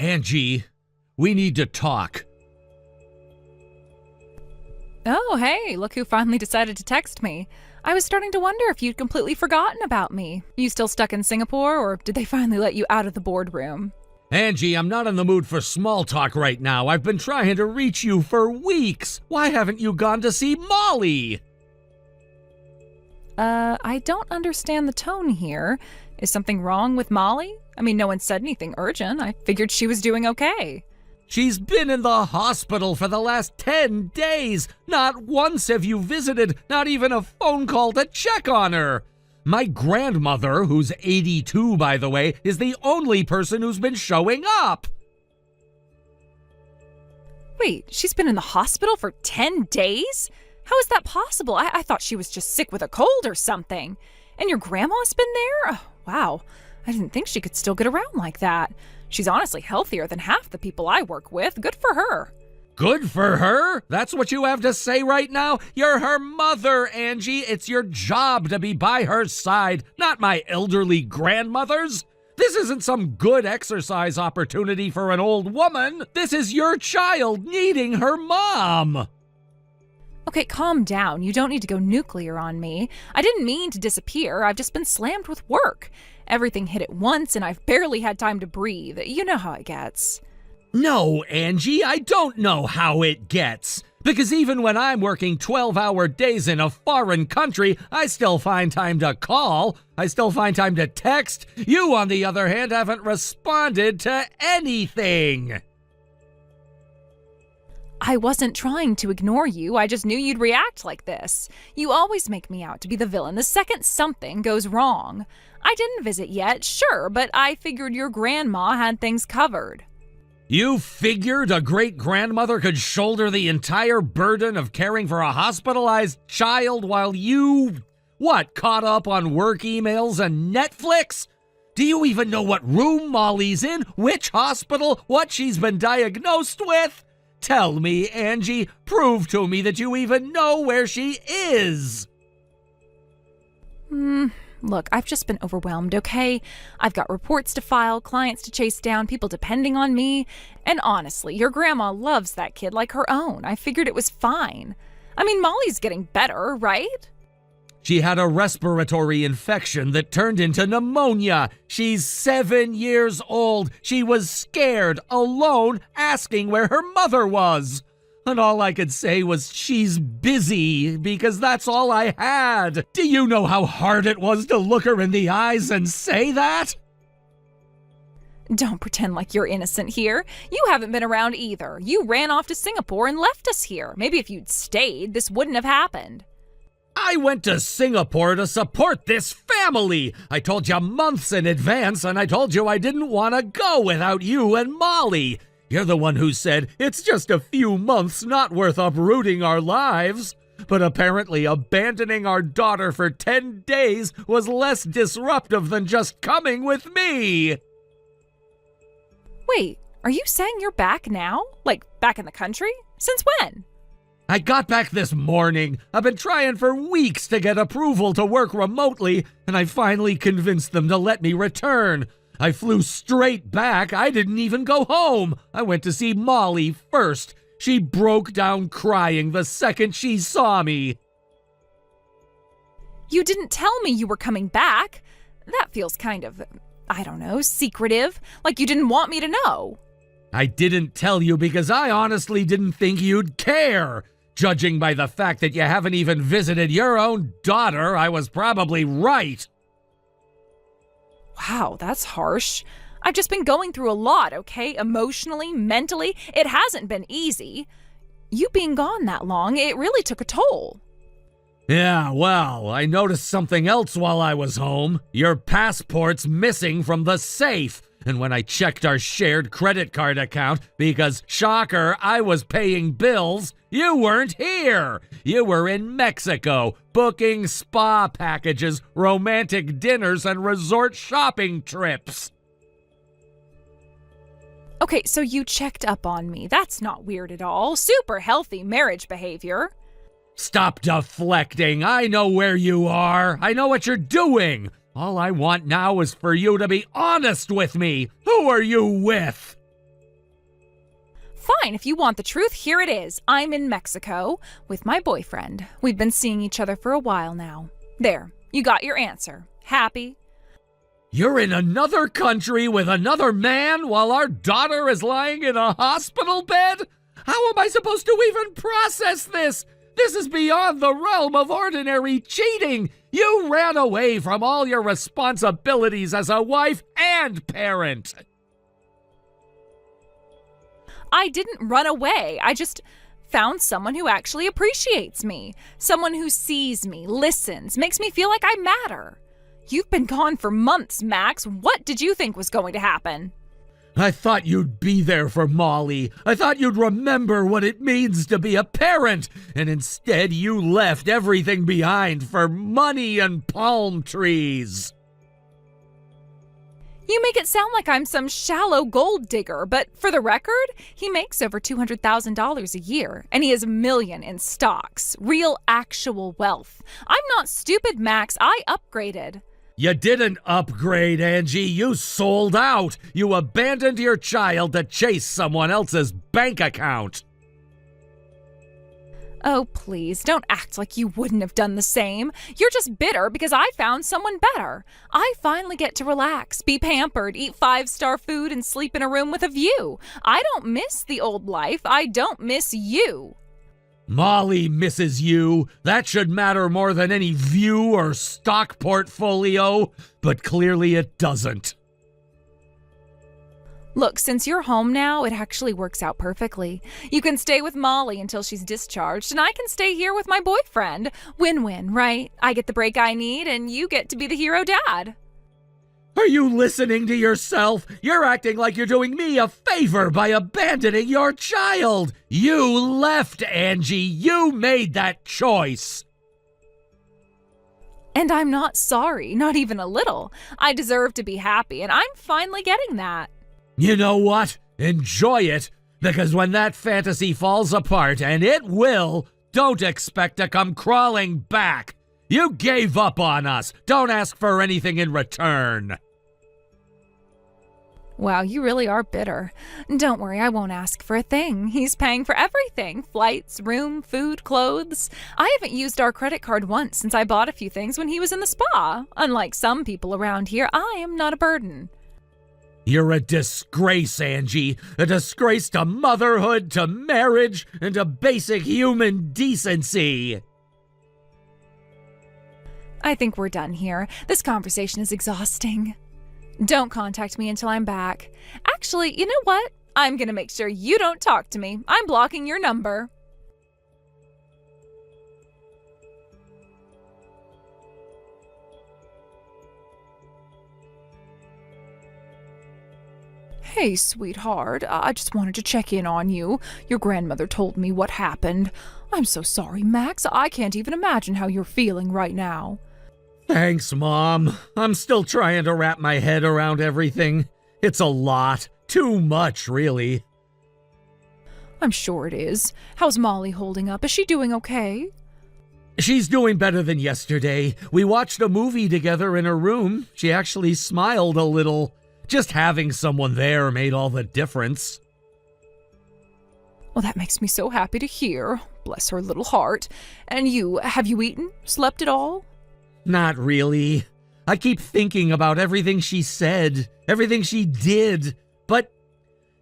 Angie, we need to talk. Oh, hey, look who finally decided to text me. I was starting to wonder if you'd completely forgotten about me. You still stuck in Singapore, or did they finally let you out of the boardroom? Angie, I'm not in the mood for small talk right now. I've been trying to reach you for weeks. Why haven't you gone to see Molly? I don't understand the tone here. Is something wrong with Molly? I mean, no one said anything urgent. I figured she was doing okay. She's been in the hospital for the last 10 days. Not once have you visited, not even a phone call to check on her. My grandmother, who's 82 by the way, is the only person who's been showing up. Wait, she's been in the hospital for 10 days? How is that possible? I thought she was just sick with a cold or something. And your grandma's been there? Oh, wow, I didn't think she could still get around like that. She's honestly healthier than half the people I work with. Good for her. Good for her? That's what you have to say right now? You're her mother, Angie. It's your job to be by her side, not my elderly grandmother's. This isn't some good exercise opportunity for an old woman. This is your child needing her mom. Okay, calm down. You don't need to go nuclear on me. I didn't mean to disappear. I've just been slammed with work. Everything hit at once, and I've barely had time to breathe. You know how it gets. No, Angie, I don't know how it gets. Because even when I'm working 12-hour days in a foreign country, I still find time to call. I still find time to text. You, on the other hand, haven't responded to anything. I wasn't trying to ignore you. I just knew you'd react like this. You always make me out to be the villain the second something goes wrong. I didn't visit yet, sure, but I figured your grandma had things covered. You figured a great-grandmother could shoulder the entire burden of caring for a hospitalized child while you, caught up on work emails and Netflix? Do you even know what room Molly's in, which hospital, what she's been diagnosed with? Tell me, Angie, prove to me that you even know where she is. Look, I've just been overwhelmed, okay? I've got reports to file, clients to chase down, people depending on me. And honestly, your grandma loves that kid like her own. I figured it was fine. I mean, Molly's getting better, right? She had a respiratory infection that turned into pneumonia. She's 7 years old. She was scared, alone, asking where her mother was. And all I could say was, she's busy, because that's all I had. Do you know how hard it was to look her in the eyes and say that? Don't pretend like you're innocent here. You haven't been around either. You ran off to Singapore and left us here. Maybe if you'd stayed, this wouldn't have happened. I went to Singapore to support this family. I told you months in advance, and I told you I didn't want to go without you and Molly. You're the one who said, it's just a few months, not worth uprooting our lives. But apparently abandoning our daughter for 10 days was less disruptive than just coming with me. Wait, are you saying you're back now? Like, back in the country? Since when? I got back this morning. I've been trying for weeks to get approval to work remotely, and I finally convinced them to let me return. I flew straight back. I didn't even go home. I went to see Molly first. She broke down crying the second she saw me. You didn't tell me you were coming back. That feels kind of, I don't know, secretive. Like you didn't want me to know. I didn't tell you because I honestly didn't think you'd care. Judging by the fact that you haven't even visited your own daughter, I was probably right. Wow, that's harsh. I've just been going through a lot, okay? Emotionally, mentally. It hasn't been easy. You being gone that long, it really took a toll. Yeah, well, I noticed something else while I was home. Your passport's missing from the safe. And when I checked our shared credit card account, because, shocker, I was paying bills, you weren't here. You were in Mexico, booking spa packages, romantic dinners, and resort shopping trips. Okay, so you checked up on me. That's not weird at all. Super healthy marriage behavior. Stop deflecting. I know where you are. I know what you're doing. All I want now is for you to be honest with me. Who are you with? Fine, if you want the truth, here it is. I'm in Mexico with my boyfriend. We've been seeing each other for a while now. There, you got your answer. Happy? You're in another country with another man while our daughter is lying in a hospital bed? How am I supposed to even process this? This is beyond the realm of ordinary cheating. You ran away from all your responsibilities as a wife and parent. I didn't run away. I just found someone who actually appreciates me. Someone who sees me, listens, makes me feel like I matter. You've been gone for months, Max. What did you think was going to happen? I thought you'd be there for Molly. I thought you'd remember what it means to be a parent. And instead you left everything behind for money and palm trees. You make it sound like I'm some shallow gold digger, but for the record, he makes over $200,000 a year, and he has $1 million in stocks. Real, actual wealth. I'm not stupid, Max. I upgraded. You didn't upgrade, Angie. You sold out. You abandoned your child to chase someone else's bank account. Oh, please, don't act like you wouldn't have done the same. You're just bitter because I found someone better. I finally get to relax, be pampered, eat 5-star food, and sleep in a room with a view. I don't miss the old life. I don't miss you. Molly misses you. That should matter more than any view or stock portfolio, but clearly it doesn't. Look, since you're home now, it actually works out perfectly. You can stay with Molly until she's discharged, and I can stay here with my boyfriend. Win-win, right? I get the break I need, and you get to be the hero dad. Are you listening to yourself? You're acting like you're doing me a favor by abandoning your child. You left, Angie. You made that choice. And I'm not sorry, not even a little. I deserve to be happy, and I'm finally getting that. You know what? Enjoy it, because when that fantasy falls apart, and it will, don't expect to come crawling back. You gave up on us. Don't ask for anything in return. Wow, you really are bitter. Don't worry, I won't ask for a thing. He's paying for everything. Flights, room, food, clothes. I haven't used our credit card once since I bought a few things when he was in the spa. Unlike some people around here, I am not a burden. You're a disgrace, Angie. A disgrace to motherhood, to marriage, and to basic human decency. I think we're done here. This conversation is exhausting. Don't contact me until I'm back. Actually, you know what? I'm gonna make sure you don't talk to me. I'm blocking your number. Hey, sweetheart, I just wanted to check in on you. Your grandmother told me what happened. I'm so sorry, Max. I can't even imagine how you're feeling right now. Thanks, Mom. I'm still trying to wrap my head around everything. It's a lot. Too much, really. I'm sure it is. How's Molly holding up? Is she doing okay? She's doing better than yesterday. We watched a movie together in her room. She actually smiled a little. Just having someone there made all the difference. Well, that makes me so happy to hear. Bless her little heart. And you, have you eaten? Slept at all? Not really. I keep thinking about everything she said, everything she did. But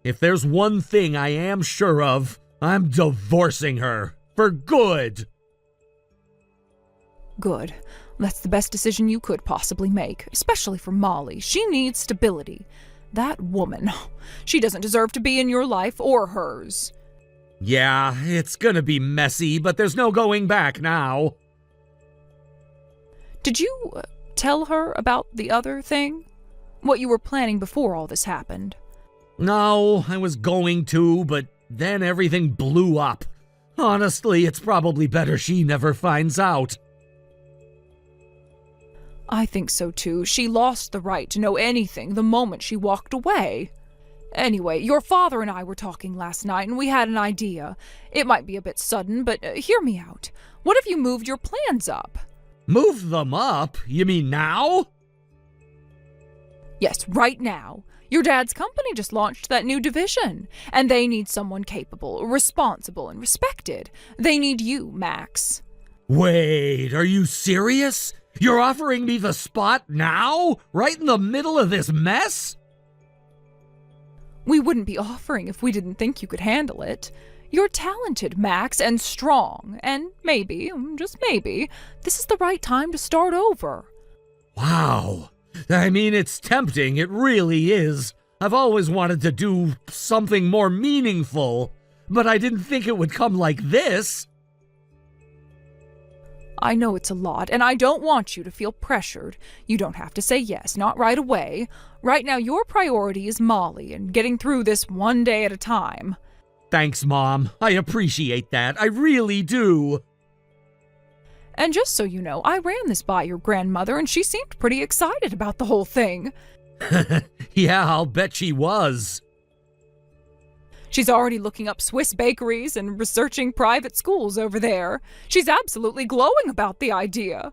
if there's one thing I am sure of, I'm divorcing her. For good. Good. That's the best decision you could possibly make, especially for Molly. She needs stability. That woman, she doesn't deserve to be in your life or hers. Yeah, it's gonna be messy, but there's no going back now. Did you tell her about the other thing? What you were planning before all this happened? No, I was going to, but then everything blew up. Honestly, it's probably better she never finds out. I think so too. She lost the right to know anything the moment she walked away. Anyway, your father and I were talking last night and we had an idea. It might be a bit sudden, but hear me out. What if you moved your plans up? Move them up? You mean now? Yes, right now. Your dad's company just launched that new division, and they need someone capable, responsible, and respected. They need you, Max. Wait, are you serious? You're offering me the spot now? Right in the middle of this mess? We wouldn't be offering if we didn't think you could handle it. You're talented, Max, and strong, and maybe, just maybe, this is the right time to start over. Wow. I mean, it's tempting, it really is. I've always wanted to do something more meaningful, but I didn't think it would come like this. I know it's a lot, and I don't want you to feel pressured. You don't have to say yes, not right away. Right now, your priority is Molly and getting through this one day at a time. Thanks, Mom. I appreciate that. I really do. And just so you know, I ran this by your grandmother, and she seemed pretty excited about the whole thing. Yeah, I'll bet she was. She's already looking up Swiss bakeries and researching private schools over there. She's absolutely glowing about the idea.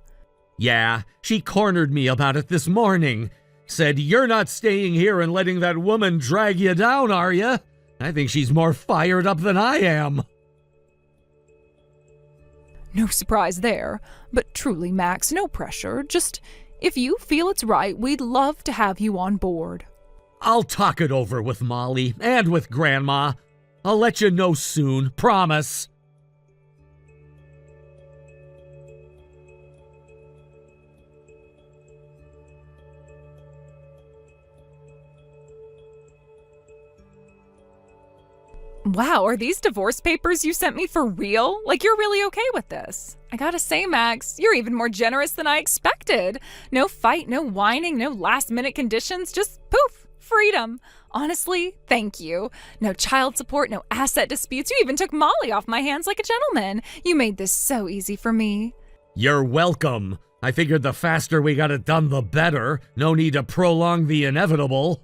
Yeah, she cornered me about it this morning. Said, "You're not staying here and letting that woman drag you down, are you?" I think she's more fired up than I am. No surprise there. But truly, Max, no pressure. Just, if you feel it's right, we'd love to have you on board. I'll talk it over with Molly and with Grandma. I'll let you know soon, promise. Wow, are these divorce papers you sent me for real? Like, you're really okay with this? I gotta say, Max, you're even more generous than I expected. No fight, no whining, no last-minute conditions, just poof, freedom. Honestly, thank you. No child support, no asset disputes. You even took Molly off my hands like a gentleman. You made this so easy for me. You're welcome. I figured the faster we got it done, the better. No need to prolong the inevitable.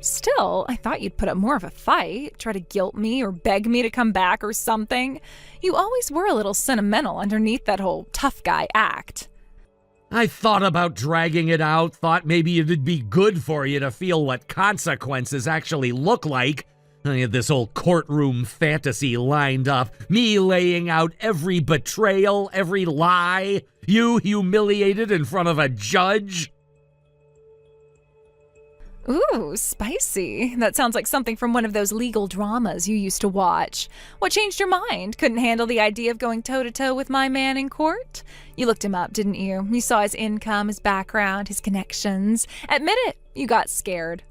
Still, I thought you'd put up more of a fight, try to guilt me or beg me to come back or something. You always were a little sentimental underneath that whole tough guy act. I thought about dragging it out, thought maybe it'd be good for you to feel what consequences actually look like. I had this whole courtroom fantasy lined up, me laying out every betrayal, every lie, you humiliated in front of a judge. Ooh, spicy. That sounds like something from one of those legal dramas you used to watch. What changed your mind? Couldn't handle the idea of going toe-to-toe with my man in court? You looked him up, didn't you? You saw his income, his background, his connections. Admit it, you got scared.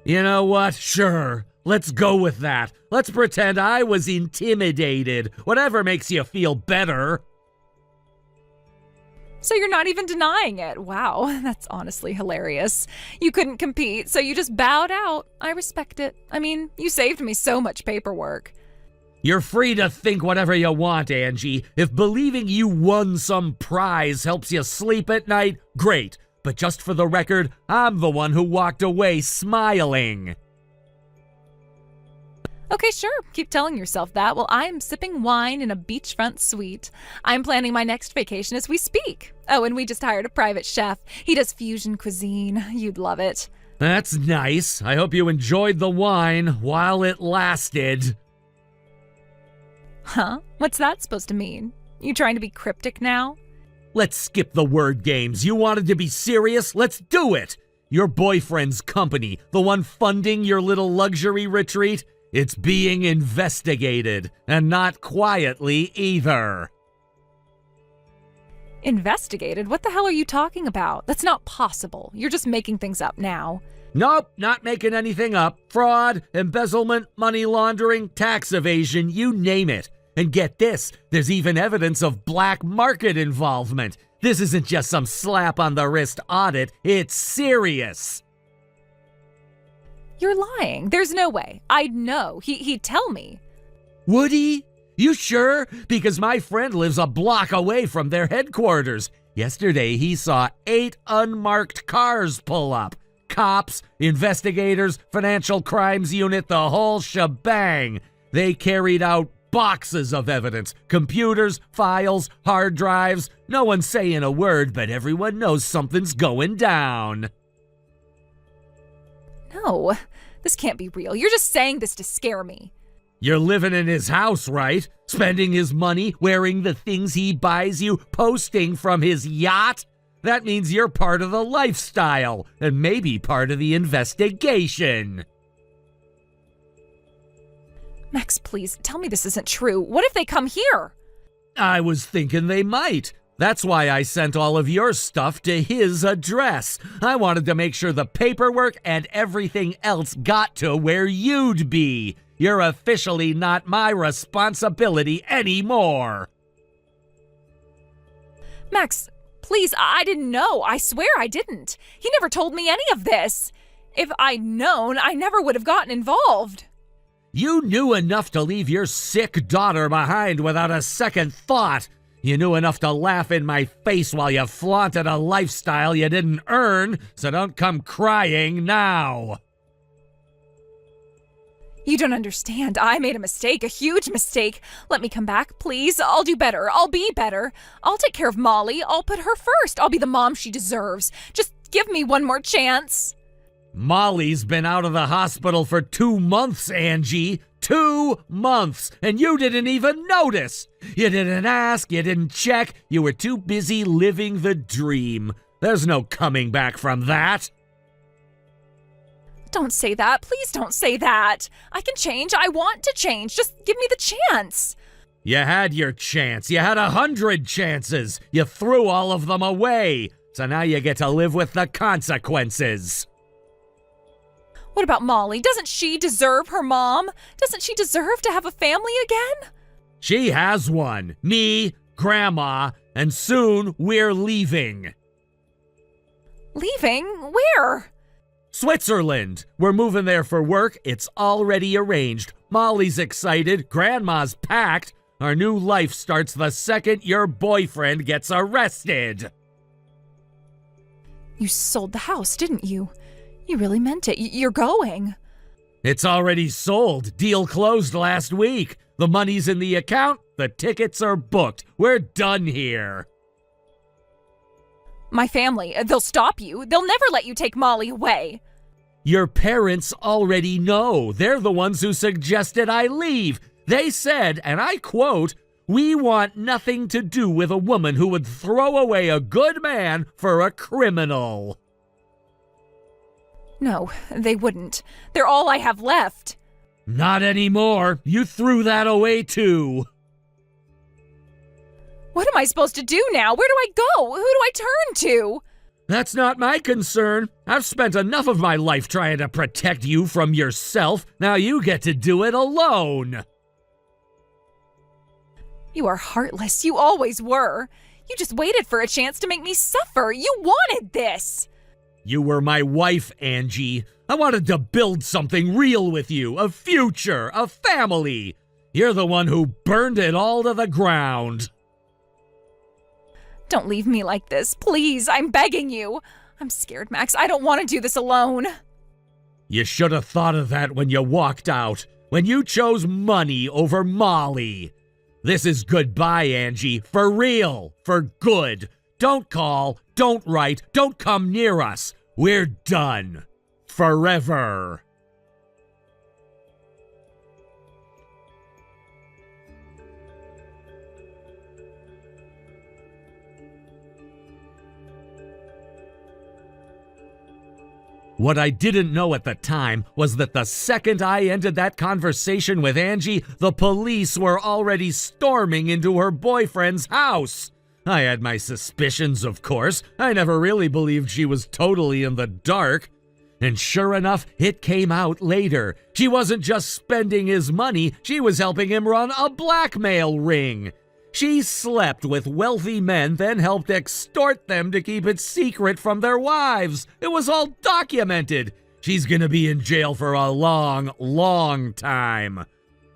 You know what? Sure. Let's go with that. Let's pretend I was intimidated. Whatever makes you feel better. So you're not even denying it. Wow, that's honestly hilarious. You couldn't compete, so you just bowed out. I respect it. I mean, you saved me so much paperwork. You're free to think whatever you want, Angie. If believing you won some prize helps you sleep at night, great. But just for the record, I'm the one who walked away smiling. Okay, sure. Keep telling yourself that while I am sipping wine in a beachfront suite. I'm planning my next vacation as we speak. Oh, and we just hired a private chef. He does fusion cuisine. You'd love it. That's nice. I hope you enjoyed the wine while it lasted. Huh? What's that supposed to mean? You trying to be cryptic now? Let's skip the word games. You wanted to be serious? Let's do it! Your boyfriend's company, the one funding your little luxury retreat, it's being investigated, and not quietly either. Investigated? What the hell are you talking about? That's not possible. You're just making things up now. Nope, not making anything up. Fraud, embezzlement, money laundering, tax evasion, you name it. And get this, there's even evidence of black market involvement. This isn't just some slap on the wrist audit, it's serious. You're lying. There's no way. I'd know. He'd tell me. Would he? You sure? Because my friend lives a block away from their headquarters. Yesterday, he saw 8 unmarked cars pull up. Cops, investigators, financial crimes unit, the whole shebang. They carried out boxes of evidence, computers, files, hard drives. No one's saying a word, but everyone knows something's going down. No, this can't be real. You're just saying this to scare me. You're living in his house, right? Spending his money, wearing the things he buys you, posting from his yacht? That means you're part of the lifestyle, and maybe part of the investigation. Max, please, tell me this isn't true. What if they come here? I was thinking they might. That's why I sent all of your stuff to his address. I wanted to make sure the paperwork and everything else got to where you'd be. You're officially not my responsibility anymore. Max, please, I didn't know. I swear I didn't. He never told me any of this. If I'd known, I never would have gotten involved. You knew enough to leave your sick daughter behind without a second thought. You knew enough to laugh in my face while you flaunted a lifestyle you didn't earn, so don't come crying now. You don't understand. I made a mistake, a huge mistake. Let me come back, please. I'll do better. I'll be better. I'll take care of Molly. I'll put her first. I'll be the mom she deserves. Just give me one more chance. Molly's been out of the hospital for 2 months, Angie. 2 months, and you didn't even notice. You didn't ask, you didn't check. You were too busy living the dream. There's no coming back from that. Don't say that. Please don't say that. I can change. I want to change. Just give me the chance. You had your chance. You had 100 chances. You threw all of them away. So now you get to live with the consequences. What about Molly? Doesn't she deserve her mom? Doesn't she deserve to have a family again? She has one. Me, Grandma, and soon we're leaving. Leaving? Where? Switzerland. We're moving there for work. It's already arranged. Molly's excited. Grandma's packed. Our new life starts the second your boyfriend gets arrested. You sold the house, didn't you? You really meant it. You're going. It's already sold. Deal closed last week. The money's in the account. The tickets are booked. We're done here. My family, they'll stop you. They'll never let you take Molly away. Your parents already know. They're the ones who suggested I leave. They said, and I quote, "We want nothing to do with a woman who would throw away a good man for a criminal." No, they wouldn't. They're all I have left. Not anymore. You threw that away too. What am I supposed to do now? Where do I go? Who do I turn to? That's not my concern. I've spent enough of my life trying to protect you from yourself. Now you get to do it alone. You are heartless. You always were. You just waited for a chance to make me suffer. You wanted this. You were my wife, Angie. I wanted to build something real with you, a future, a family. You're the one who burned it all to the ground. Don't leave me like this, please. I'm begging you. I'm scared, Max. I don't want to do this alone. You should have thought of that when you walked out, when you chose money over Molly. This is goodbye, Angie, for real, for good. Don't call, don't write, don't come near us. We're done. Forever. What I didn't know at the time was that the second I ended that conversation with Angie, the police were already storming into her boyfriend's house. I had my suspicions, of course. I never really believed she was totally in the dark. And sure enough, it came out later. She wasn't just spending his money, she was helping him run a blackmail ring. She slept with wealthy men, then helped extort them to keep it secret from their wives. It was all documented. She's gonna be in jail for a long, long time.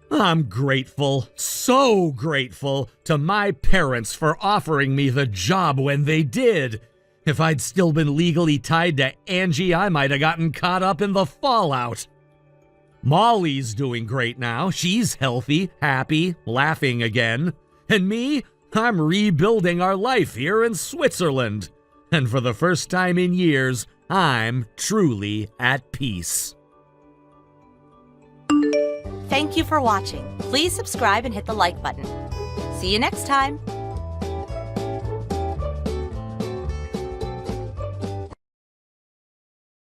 I'm grateful, so grateful, to my parents for offering me the job when they did. If I'd still been legally tied to Angie, I might have gotten caught up in the fallout. Molly's doing great now. She's healthy, happy, laughing again. And me, I'm rebuilding our life here in Switzerland. And for the first time in years, I'm truly at peace. Thank you for watching. Please subscribe and hit the like button. See you next time.